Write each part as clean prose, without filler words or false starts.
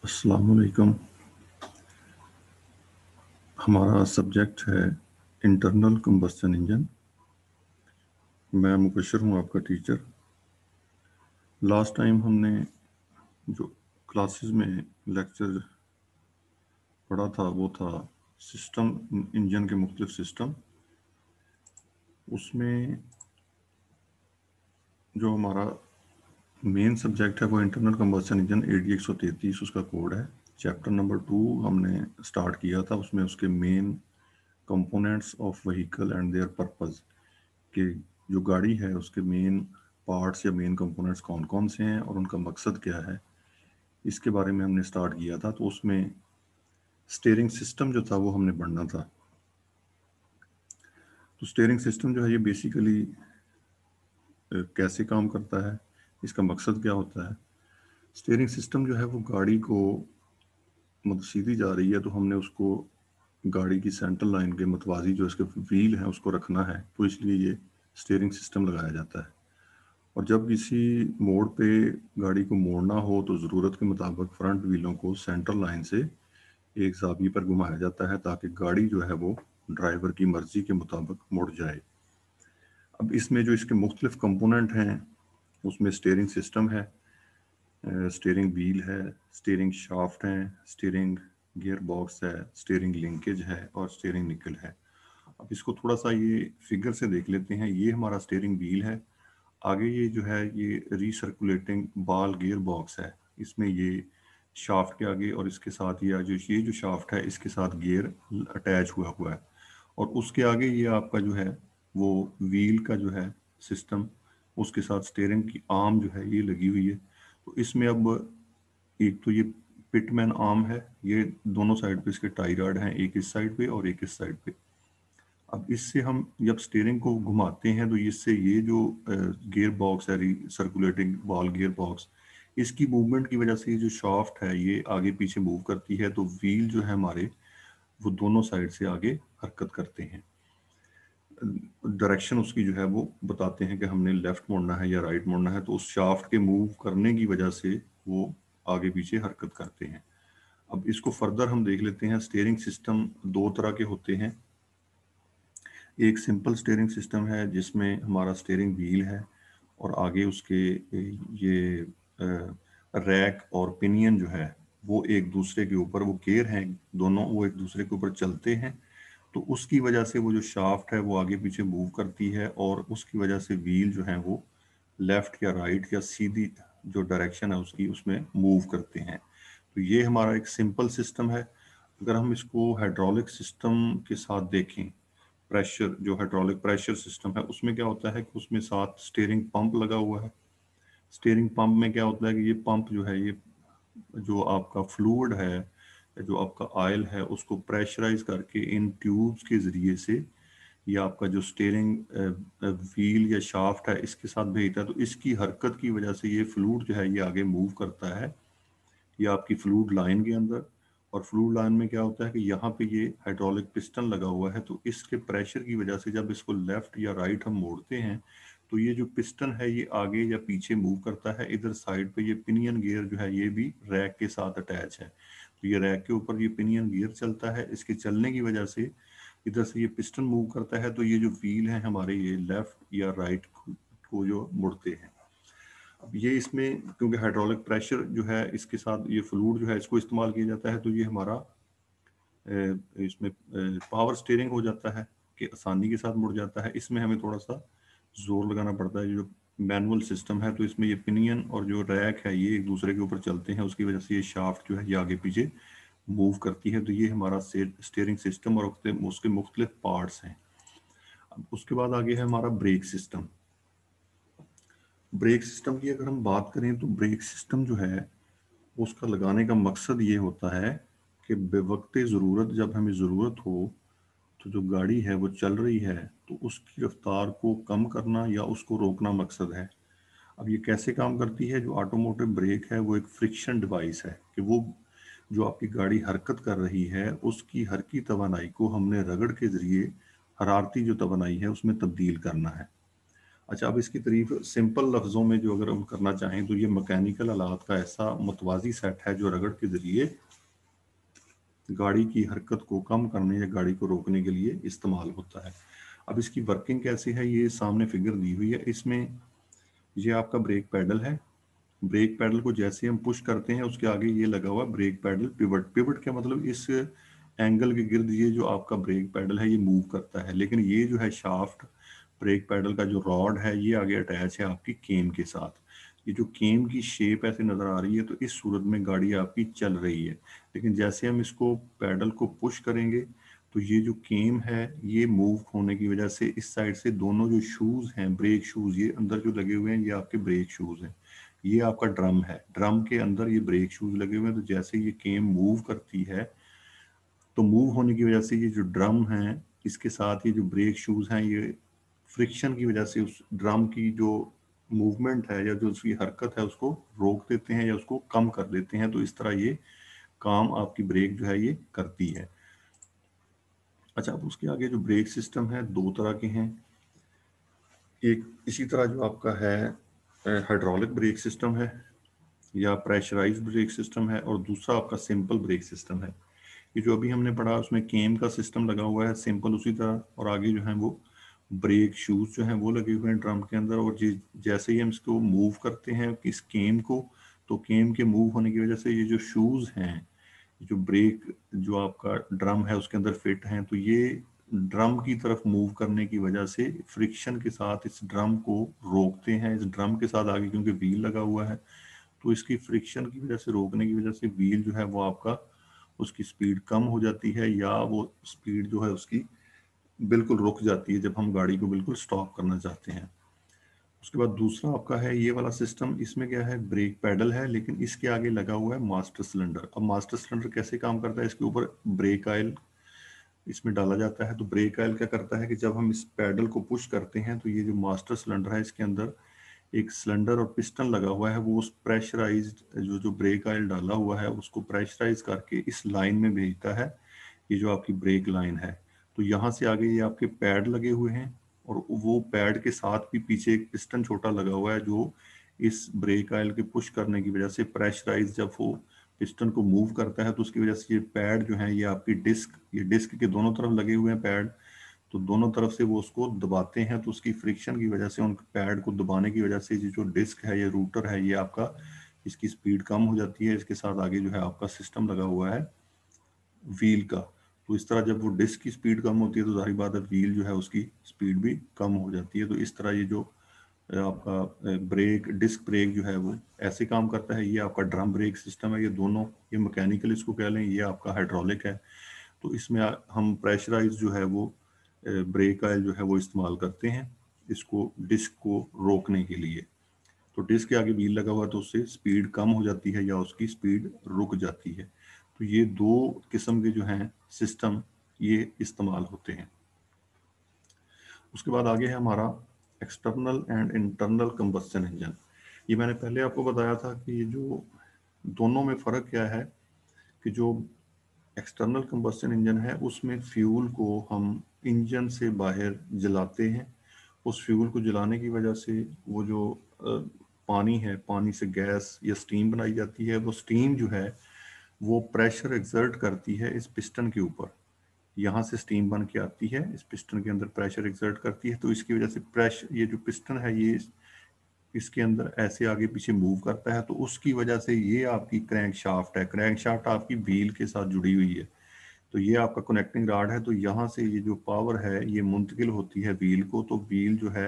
अस्सलाम वालेकुम। हमारा सब्जेक्ट है इंटरनल कंबस्शन इंजन। मैं मुबशर हूँ, आपका टीचर। लास्ट टाइम हमने जो क्लासेस में लेक्चर पढ़ा था वो था सिस्टम, इंजन के मुख्तलिफ सिस्टम। उसमें जो हमारा मेन सब्जेक्ट है वो इंटरनल कंबस्शन इंजन AD 133 उसका कोड है। चैप्टर नंबर 2 हमने स्टार्ट किया था। उसमें उसके main components of vehicle and there purpose, कि जो गाड़ी है उसके मेन पार्ट्स या मेन कंपोनेंट्स कौन कौन से हैं और उनका मकसद क्या है, इसके बारे में हमने स्टार्ट किया था। तो उसमें स्टीयरिंग सिस्टम जो था वो हमने पढ़ना था। तो स्टीयरिंग सिस्टम जो है ये बेसिकली कैसे काम करता है, इसका मकसद क्या होता है। स्टीयरिंग सिस्टम जो है वो गाड़ी को, मतलब सीधी जा रही है तो हमने उसको गाड़ी की सेंटर लाइन के मतवाजी जो इसके व्हील हैं उसको रखना है, तो इसलिए ये स्टीयरिंग सिस्टम लगाया जाता है। और जब किसी मोड़ पे गाड़ी को मोड़ना हो तो ज़रूरत के मुताबिक फ्रंट व्हीलों को सेंटर लाइन से एक ज़ाविये पर घुमाया जाता है ताकि गाड़ी जो है वो ड्राइवर की मर्जी के मुताबिक मुड़ जाए। अब इसमें जो इसके मुख्तलिफ कंपोनेंट हैं उसमें स्टीयरिंग सिस्टम है, स्टीयरिंग व्हील है, स्टीयरिंग शाफ्ट है, स्टीयरिंग गियर बॉक्स है, स्टीयरिंग लिंकेज है और स्टीयरिंग निकल है। अब इसको थोड़ा सा ये फिगर से देख लेते हैं। ये हमारा स्टीयरिंग व्हील है। आगे ये जो है ये रीसर्कुलेटिंग बॉल गियर बॉक्स है। इसमें ये शाफ्ट के आगे और इसके साथ ये जो शाफ्ट है इसके साथ गियर अटैच हुआ हुआ है। और उसके आगे ये आपका जो है वो व्हील का जो है सिस्टम, उसके साथ स्टीयरिंग की आर्म जो है ये लगी हुई है। तो इसमें अब एक तो ये पिटमैन आर्म है, ये दोनों साइड पे इसके टाई रॉड हैं, एक इस साइड पे और एक इस साइड पे। अब इससे हम जब स्टीयरिंग को घुमाते हैं तो इससे ये जो गियर बॉक्स है, सर्कुलेटिंग बॉल गियर बॉक्स, इसकी मूवमेंट की वजह से ये जो शाफ्ट है ये आगे पीछे मूव करती है, तो व्हील जो है हमारे वो दोनों साइड से आगे हरकत करते हैं। डायरेक्शन उसकी जो है वो बताते हैं कि हमने लेफ्ट मोड़ना है या राइट मोड़ना है, तो उस शाफ्ट के मूव करने की वजह से वो आगे पीछे हरकत करते हैं। अब इसको फर्दर हम देख लेते हैं। स्टीयरिंग सिस्टम दो तरह के होते हैं। एक सिंपल स्टीयरिंग सिस्टम है जिसमें हमारा स्टीयरिंग व्हील है और आगे उसके ये रैक और पिनियन जो है वो एक दूसरे के ऊपर, वो गियर हैं दोनों, वो एक दूसरे के ऊपर चलते हैं। तो उसकी वजह से वो जो शाफ्ट है वो आगे पीछे मूव करती है और उसकी वजह से व्हील जो है वो लेफ्ट या राइट या सीधी जो डायरेक्शन है उसकी उसमें मूव करते हैं। तो ये हमारा एक सिंपल सिस्टम है। अगर हम इसको हाइड्रोलिक सिस्टम के साथ देखें, प्रेशर जो हाइड्रोलिक प्रेशर सिस्टम है उसमें क्या होता है कि उसमें साथ स्टीयरिंग पंप लगा हुआ है। स्टीयरिंग पंप में क्या होता है कि ये पंप जो है ये जो आपका फ्लूइड है, जो आपका ऑयल है, उसको प्रेशराइज करके इन ट्यूब्स के ज़रिए से ये आपका जो स्टीयरिंग व्हील या शाफ्ट है इसके साथ भेजता है। तो इसकी हरकत की वजह से ये फ्लूइड जो है ये आगे मूव करता है, ये आपकी फ्लूइड लाइन के अंदर। और फ्लूइड लाइन में क्या होता है कि यहाँ पे ये हाइड्रोलिक पिस्टन लगा हुआ है, तो इसके प्रेशर की वजह से जब इसको लेफ्ट या राइट हम मोड़ते हैं तो ये जो पिस्टन है ये आगे या पीछे मूव करता है। इधर साइड पे ये पिनियन गियर जो है ये भी रैक के साथ अटैच है, तो ये रैक के ऊपर ये पिनियन गियर चलता है। इसके चलने की वजह से इधर से ये पिस्टन मूव करता है, तो ये जो व्हील है हमारे ये लेफ्ट या राइट को जो मुड़ते हैं। अब ये इसमें क्योंकि हाइड्रोलिक प्रेशर जो है इसके साथ ये फ्लूइड जो है इसको इस्तेमाल किया जाता है, तो ये हमारा इसमें पावर स्टीयरिंग हो जाता है कि आसानी के साथ मुड़ जाता है। इसमें हमें थोड़ा सा जोर लगाना पड़ता है। जो मैनुअल सिस्टम है तो इसमें ये पिनियन और जो रैक है ये एक दूसरे के ऊपर चलते हैं, उसकी वजह से ये शाफ्ट जो है ये आगे पीछे मूव करती है। तो ये हमारा स्टीयरिंग सिस्टम और उसके मुख्तलिफ पार्ट्स हैं। अब उसके बाद आगे है हमारा ब्रेक सिस्टम। ब्रेक सिस्टम की अगर हम बात करें तो ब्रेक सिस्टम जो है उसका लगाने का मकसद ये होता है कि बेवक्ते ज़रूरत, जब हमें ज़रूरत हो तो जो गाड़ी है वो चल रही है तो उसकी रफ्तार को कम करना या उसको रोकना मकसद है। अब ये कैसे काम करती है? जो ऑटोमोटिव ब्रेक है वो एक फ्रिक्शन डिवाइस है कि वो जो आपकी गाड़ी हरकत कर रही है उसकी हरकी तवानाई को हमने रगड़ के ज़रिए हरारती जो तवानाई है उसमें तब्दील करना है। अच्छा, अब इसकी तारीफ सिंपल लफ्ज़ों में जो अगर हम करना चाहें तो ये मैकेनिकल आलात का ऐसा मुतवाज़ी सेट है जो रगड़ के ज़रिए गाड़ी की हरकत को कम करने या गाड़ी को रोकने के लिए इस्तेमाल होता है। अब इसकी वर्किंग कैसे है, ये सामने फिगर दी हुई है। इसमें ये आपका ब्रेक पैडल है। ब्रेक पैडल को जैसे हम पुश करते हैं उसके आगे ये लगा हुआ ब्रेक पैडल पिवट। पिवट क्या मतलब, इस एंगल के गिर्द ये जो आपका ब्रेक पैडल है ये मूव करता है। लेकिन ये जो है शाफ्ट ब्रेक पैडल का जो रॉड है ये आगे अटैच है आपकी केम के साथ। ये जो केम की शेप ऐसे नज़र आ रही है तो इस सूरत में गाड़ी आपकी चल रही है। लेकिन जैसे हम इसको पैडल को पुश करेंगे तो ये जो केम है ये मूव होने की वजह से इस साइड से दोनों जो शूज़ हैं, ब्रेक शूज़, ये अंदर जो लगे हुए हैं ये आपके ब्रेक शूज़ हैं। ये आपका ड्रम है, ड्रम के अंदर ये ब्रेक शूज़ लगे हुए हैं। तो जैसे ये केम मूव करती है तो मूव होने की वजह से ये जो ड्रम है इसके साथ ये जो ब्रेक शूज़ हैं ये फ्रिक्शन की वजह से उस ड्रम की जो मूवमेंट है या जो उसकी हरकत है उसको रोक देते हैं या उसको कम कर देते हैं। तो इस तरह ये काम आपकी ब्रेक जो है ये करती है। अच्छा, अब उसके आगे जो ब्रेक सिस्टम है दो तरह के हैं। एक इसी तरह जो आपका है हाइड्रोलिक ब्रेक सिस्टम है या प्रेशराइज्ड ब्रेक सिस्टम है, और दूसरा आपका सिंपल ब्रेक सिस्टम है। ये जो अभी हमने पढ़ा उसमें केम का सिस्टम लगा हुआ है सिंपल उसी तरह, और आगे जो है वो ब्रेक शूज जो हैं वो लगे हुए हैं ड्रम के अंदर। और जैसे ही हम इसको मूव करते हैं इस केम को, तो केम के मूव होने की वजह से ये जो शूज हैं, जो ब्रेक जो आपका ड्रम है उसके अंदर फिट हैं, तो ये ड्रम की तरफ मूव करने की वजह से फ्रिक्शन के साथ इस ड्रम को रोकते हैं। इस ड्रम के साथ आगे क्योंकि व्हील लगा हुआ है तो इसकी फ्रिक्शन की वजह से, रोकने की वजह से व्हील जो है वो आपका उसकी स्पीड कम हो जाती है या वो स्पीड जो है उसकी बिल्कुल रुक जाती है जब हम गाड़ी को बिल्कुल स्टॉप करना चाहते हैं। उसके बाद दूसरा आपका है ये वाला सिस्टम। इसमें क्या है, ब्रेक पैडल है लेकिन इसके आगे लगा हुआ है मास्टर सिलेंडर। अब मास्टर सिलेंडर कैसे काम करता है, इसके ऊपर ब्रेक ऑयल इसमें डाला जाता है। तो ब्रेक ऑयल क्या करता है कि जब हम इस पैडल को पुश करते हैं तो ये जो मास्टर सिलेंडर है इसके अंदर एक सिलेंडर और पिस्टन लगा हुआ है, वो उस प्रेशराइज्ड जो जो ब्रेक ऑयल डाला हुआ है उसको प्रेशराइज करके इस लाइन में भेजता है। ये जो आपकी ब्रेक लाइन है, तो यहाँ से आगे ये आपके पैड लगे हुए हैं और वो पैड के साथ भी पीछे एक पिस्टन छोटा लगा हुआ है जो इस ब्रेक ऑयल के पुश करने की वजह से प्रेशराइज जब वो पिस्टन को मूव करता है तो उसकी वजह से ये पैड जो है ये आपकी डिस्क, ये डिस्क के दोनों तरफ लगे हुए हैं पैड, तो दोनों तरफ से वो उसको दबाते हैं। तो उसकी फ्रिक्शन की वजह से, उन पैड को दबाने की वजह से ये जो डिस्क है, ये रूटर है, ये आपका इसकी स्पीड कम हो जाती है। इसके साथ आगे जो है आपका सिस्टम लगा हुआ है व्हील का। तो इस तरह जब वो डिस्क की स्पीड कम होती है तो जाहिर बात है व्हील जो है उसकी स्पीड भी कम हो जाती है। तो इस तरह ये जो आपका ब्रेक, डिस्क ब्रेक जो है वो ऐसे काम करता है। ये आपका ड्रम ब्रेक सिस्टम है। ये दोनों, ये मैकेनिकल इसको कह लें, ये आपका हाइड्रोलिक है। तो इसमें हम प्रेशराइज जो है वो ब्रेक ऑयल जो है वो इस्तेमाल करते हैं इसको डिस्क को रोकने के लिए। तो डिस्क के आगे व्हील लगा हुआ तो उससे स्पीड कम हो जाती है या उसकी स्पीड रुक जाती है। तो ये दो किस्म के जो हैं सिस्टम ये इस्तेमाल होते हैं। उसके बाद आगे है हमारा external and internal combustion engine. ये मैंने पहले आपको बताया था कि ये जो दोनों में फ़र्क क्या है कि जो एक्सटर्नल कंबस्शन इंजन है उसमें फ्यूल को हम इंजन से बाहर जलाते हैं। उस फ्यूल को जलाने की वजह से वो जो पानी है, पानी से गैस या स्टीम बनाई जाती है। वो स्टीम जो है वो प्रेशर एक्सर्ट करती है इस पिस्टन के ऊपर। यहाँ से स्टीम बन के आती है, इस पिस्टन के अंदर प्रेशर एक्सर्ट करती है। तो इसकी वजह से प्रेशर, ये जो पिस्टन है ये इसके अंदर ऐसे आगे पीछे मूव करता है। तो उसकी वजह से ये आपकी क्रैंक शाफ्ट है, क्रैंक शाफ्ट आपकी व्हील के साथ जुड़ी हुई है। तो ये आपका कनेक्टिंग रॉड है। तो यहाँ से ये जो पावर है ये मुंतकिल होती है व्हील को। तो व्हील जो है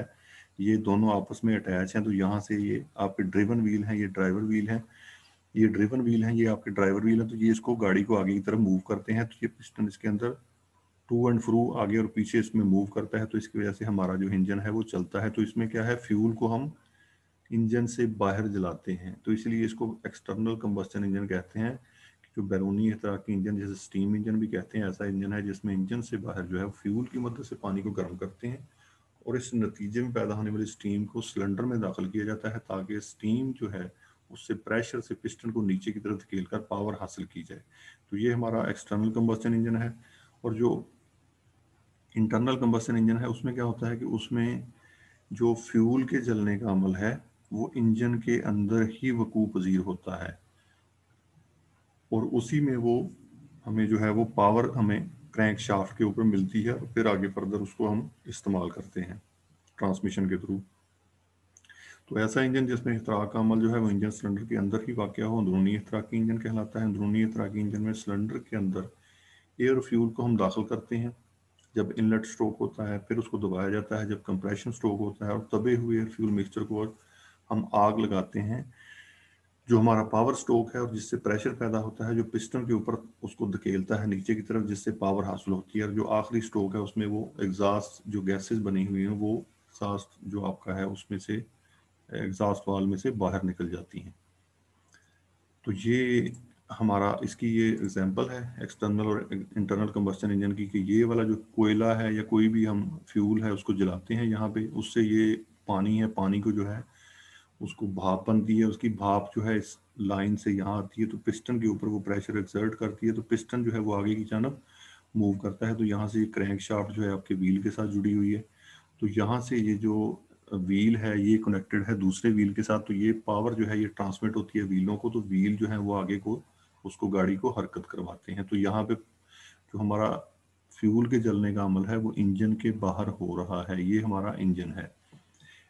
ये दोनों आपस में अटैच हैं। तो यहाँ से ये आपके ड्रिवन व्हील है, ये ड्राइवर व्हील है, ये ड्रिवन व्हील है, ये आपके ड्राइवर व्हील है। तो ये इसको गाड़ी को आगे की तरफ मूव करते हैं। तो ये पिस्टन इसके अंदर टू एंड फ्रू आगे और पीछे इसमें मूव करता है। तो इसकी वजह से हमारा जो इंजन है वो चलता है। तो इसमें क्या है, फ्यूल को हम इंजन से बाहर जलाते हैं, तो इसलिए इसको एक्सटर्नल कंबस्शन इंजन कहते हैं। जो बैरूनी तरह के इंजन, जैसे स्टीम इंजन भी कहते हैं, ऐसा इंजन है जिसमें इंजन से बाहर जो है फ्यूल की मदद से पानी को गर्म करते हैं और इस नतीजे में पैदा होने वाली स्टीम को सिलेंडर में दाखिल किया जाता है ताकि स्टीम जो है उससे प्रेशर से पिस्टन को नीचे की तरफ धकेल कर पावर हासिल की जाए। तो ये हमारा एक्सटर्नल कंबस्शन इंजन है। और जो इंटरनल कंबस्शन इंजन है उसमें क्या होता है कि उसमें जो फ्यूल के जलने का अमल है वो इंजन के अंदर ही वकूअ पजीर होता है, और उसी में वो हमें जो है वो पावर हमें क्रैंक शाफ्ट के ऊपर मिलती है, और फिर आगे फर्दर उसको हम इस्तेमाल करते हैं ट्रांसमिशन के थ्रू। तो ऐसा इंजन जिसमें इख्तराक का अमल जो है वो इंजन सिलेंडर के अंदर ही वाक़ हो, अंदरूनी इख्तराकी इंजन कहलाता है। अंदरूनी इख्तराकी इंजन में सिलेंडर के अंदर एयर फ्यूल को हम दाखिल करते हैं। जब इनलेट स्ट्रोक होता है फिर उसको दबाया जाता है, जब कंप्रेशन स्ट्रोक होता है और दबे हुए एयर फ्यूल मिक्सचर को हम आग लगाते हैं। जो हमारा पावर स्ट्रोक है और जिससे प्रेशर पैदा होता है, जो पिस्टन के ऊपर उसको धकेलता है नीचे की तरफ, जिससे पावर हासिल होती है। और जो आखिरी स्ट्रोक है उसमें वो एग्जॉस्ट जो गैसेस बनी हुई हैं वो एग्जॉस्ट जो आपका है उसमें से एग्जॉस्ट वाल में से बाहर निकल जाती हैं। तो ये हमारा इसकी ये एग्जांपल है एक्सटर्नल और इंटरनल कंबस्शन इंजन की, कि ये वाला जो कोयला है या कोई भी हम फ्यूल है उसको जलाते हैं यहाँ पे, उससे ये पानी है, पानी को जो है उसको भाप बनती है, उसकी भाप जो है इस लाइन से यहाँ आती है, तो पिस्टन के ऊपर वो प्रेशर एक्सर्ट करती है, तो पिस्टन जो है वो आगे की जानब मूव करता है। तो यहाँ से ये क्रैंक शाफ्ट जो है आपके व्हील के साथ जुड़ी हुई है, तो यहाँ से ये जो व्हील है ये कनेक्टेड है दूसरे व्हील के साथ, तो ये पावर जो है ये ट्रांसमिट होती है व्हीलों को, तो व्हील जो है वो आगे को उसको गाड़ी को हरकत करवाते हैं। तो यहाँ पे जो हमारा फ्यूल के जलने का अमल है वो इंजन के बाहर हो रहा है, ये हमारा इंजन है।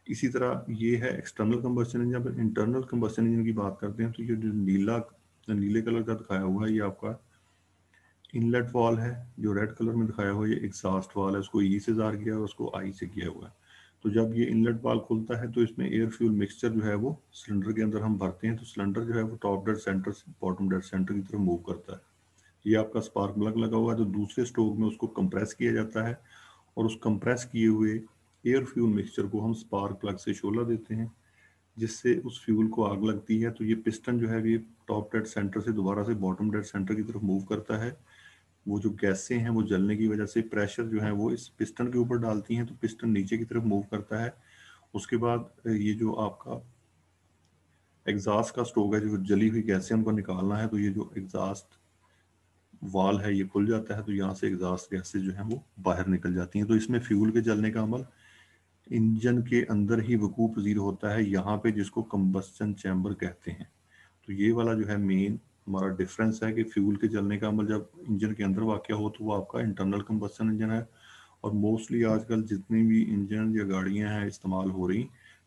इसी तरह ये है एक्सटर्नल कंबस्शन इंजन। पर इंटरनल कंबस्शन इंजन की बात करते हैं तो ये जो नीले कलर का दिखाया हुआ है ये आपका इनलेट वाल है, जो रेड कलर में दिखाया हुआ है ये एग्जॉस्ट वाल है, उसको ई से जार किया है और उसको आई से किया हुआ है। तो जब ये इनलेट वाल खुलता है तो इसमें एयर फ्यूल मिक्सचर जो है वो सिलेंडर के अंदर हम भरते हैं, तो सिलेंडर जो है वो टॉप डेड सेंटर से बॉटम डेड सेंटर की तरफ मूव करता है। ये आपका स्पार्क प्लग लगा हुआ है, तो दूसरे स्ट्रोक में उसको कंप्रेस किया जाता है, और उस कंप्रेस किए हुए एयर फ्यूल मिक्सचर को हम स्पार्क प्लग से शोला देते हैं, जिससे उस फ्यूल को आग लगती है। तो ये पिस्टन जो है ये टॉप डेड सेंटर से दोबारा से बॉटम डेड सेंटर की तरफ मूव करता है। वो जो गैसें हैं वो जलने की वजह से प्रेशर जो है वो इस पिस्टन के ऊपर डालती हैं, तो पिस्टन नीचे की तरफ मूव करता है। उसके बाद ये जो आपका एग्जॉस्ट का स्ट्रोक है, जो जली हुई गैसें हमको निकालना है, तो ये जो एग्जॉस्ट वाल है ये खुल जाता है, तो यहाँ से एग्जॉस्ट गैसें जो हैं वो बाहर निकल जाती हैं। तो इसमें फ्यूल के जलने का अमल इंजन के अंदर ही वकूअ पजीर होता है, यहाँ पे जिसको कंबस्शन चैम्बर कहते हैं। तो ये वाला जो है मेन हमारा डिफरेंस है कि फ्यूल के जलने का अमल जब इंजन के अंदर वाक़ हो तो वो आपका इंटरनल कंबस्शन इंजन है। और मोस्टली आजकल जितनी भी इंजन या गाड़ियां हैं इस्तेमाल हो रही,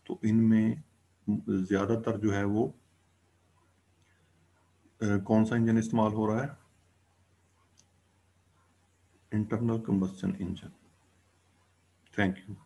तो इनमें ज़्यादातर जो है वो कौन सा इंजन इस्तेमाल हो रहा है? Internal combustion engine. Thank you.